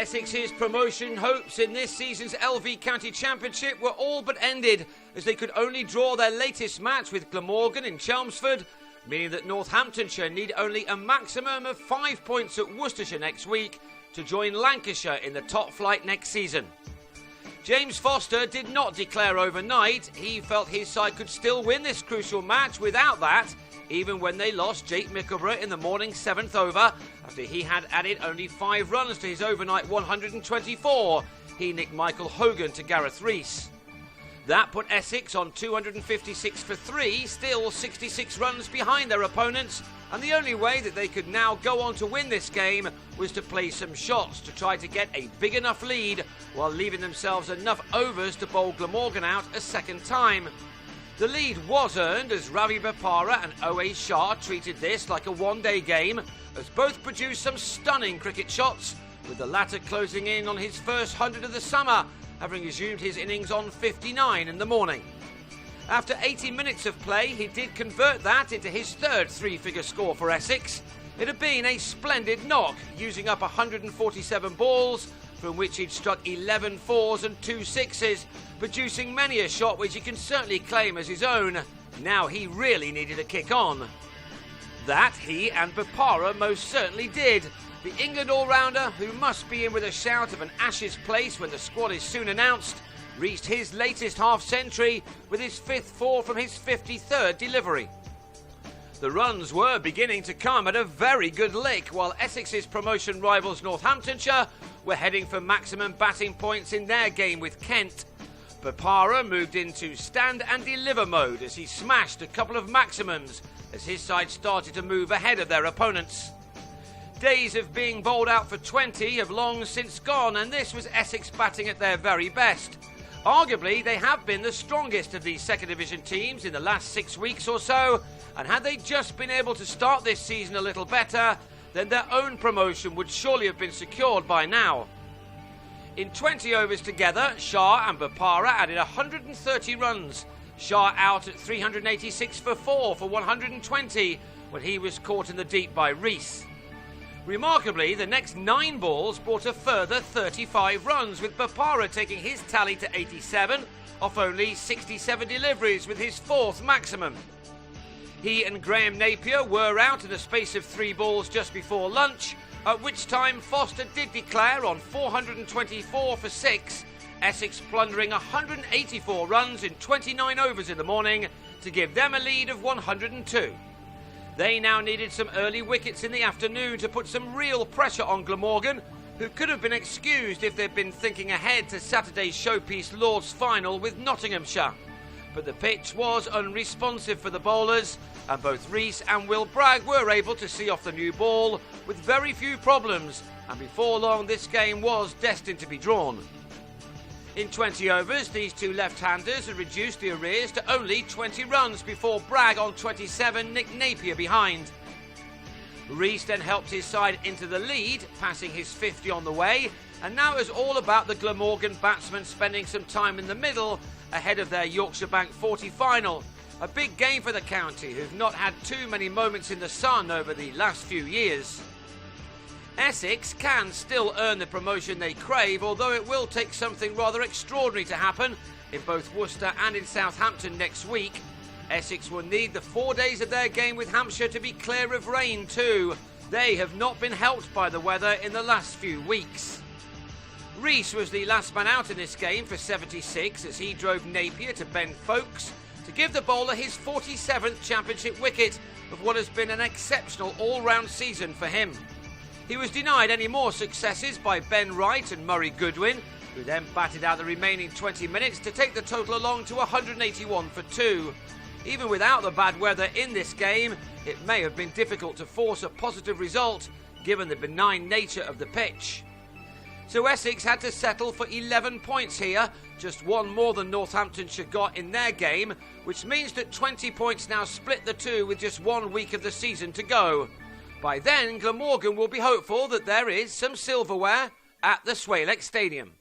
Essex's promotion hopes in this season's LV County Championship were all but ended, as they could only draw their latest match with Glamorgan in Chelmsford, meaning that Northamptonshire need only a maximum of 5 points at Worcestershire next week to join Lancashire in the top flight next season. James Foster did not declare overnight. He felt his side could still win this crucial match without that, even when they lost Jake Mickleborough in the morning's 7th over, after he had added only 5 runs to his overnight 124. He nicked Michael Hogan to Gareth Rees. That put Essex on 256 for 3, still 66 runs behind their opponents, and the only way that they could now go on to win this game was to play some shots to try to get a big enough lead while leaving themselves enough overs to bowl Glamorgan out a second time. The lead was earned as Ravi Bapara and O.A. Shah treated this like a one-day game, as both produced some stunning cricket shots, with the latter closing in on his first 100 of the summer, having resumed his innings on 59 in the morning. After 80 minutes of play, he did convert that into his third three-figure score for Essex. It had been a splendid knock, using up 147 balls, from which he'd struck 11 fours and 2 sixes, producing many a shot which he can certainly claim as his own. Now he really needed a kick on. That he and Bapara most certainly did. The England all-rounder, who must be in with a shout of an Ashes place when the squad is soon announced, reached his latest half-century with his 5th four from his 53rd delivery. The runs were beginning to come at a very good lick, while Essex's promotion rivals Northamptonshire were heading for maximum batting points in their game with Kent. Bapara moved into stand and deliver mode as he smashed a couple of maximums as his side started to move ahead of their opponents. Days of being bowled out for 20 have long since gone, and this was Essex batting at their very best. Arguably, they have been the strongest of these second division teams in the last 6 weeks or so, and had they just been able to start this season a little better, then their own promotion would surely have been secured by now. In 20 overs together, Shah and Bapara added 130 runs. Shah out at 386 for 4 for 120 when he was caught in the deep by Rees. Remarkably, the next 9 balls brought a further 35 runs, with Bapara taking his tally to 87 off only 67 deliveries with his 4th maximum. He and Graham Napier were out in a space of 3 balls just before lunch, at which time Foster did declare on 424 for 6, Essex plundering 184 runs in 29 overs in the morning to give them a lead of 102. They now needed some early wickets in the afternoon to put some real pressure on Glamorgan, who could have been excused if they'd been thinking ahead to Saturday's showpiece Lord's final with Nottinghamshire. But the pitch was unresponsive for the bowlers, and both Rees and Will Bragg were able to see off the new ball with very few problems, and before long this game was destined to be drawn. In 20 overs, these two left-handers had reduced the arrears to only 20 runs before Bragg on 27 nicked Napier behind. Rees then helped his side into the lead, passing his 50 on the way, and now it was all about the Glamorgan batsmen spending some time in the middle ahead of their Yorkshire Bank 40 final. A big game for the county, who've not had too many moments in the sun over the last few years. Essex can still earn the promotion they crave, although it will take something rather extraordinary to happen in both Worcester and in Southampton next week. Essex will need the 4 days of their game with Hampshire to be clear of rain too. They have not been helped by the weather in the last few weeks. Rees was the last man out in this game for 76 as he drove Napier to Ben Folkes to give the bowler his 47th championship wicket of what has been an exceptional all-round season for him. He was denied any more successes by Ben Wright and Murray Goodwin, who then batted out the remaining 20 minutes to take the total along to 181 for 2. Even without the bad weather in this game, it may have been difficult to force a positive result, given the benign nature of the pitch. So Essex had to settle for 11 points here, just one more than Northamptonshire got in their game, which means that 20 points now split the two with just 1 week of the season to go. By then, Glamorgan will be hopeful that there is some silverware at the Swalex Stadium.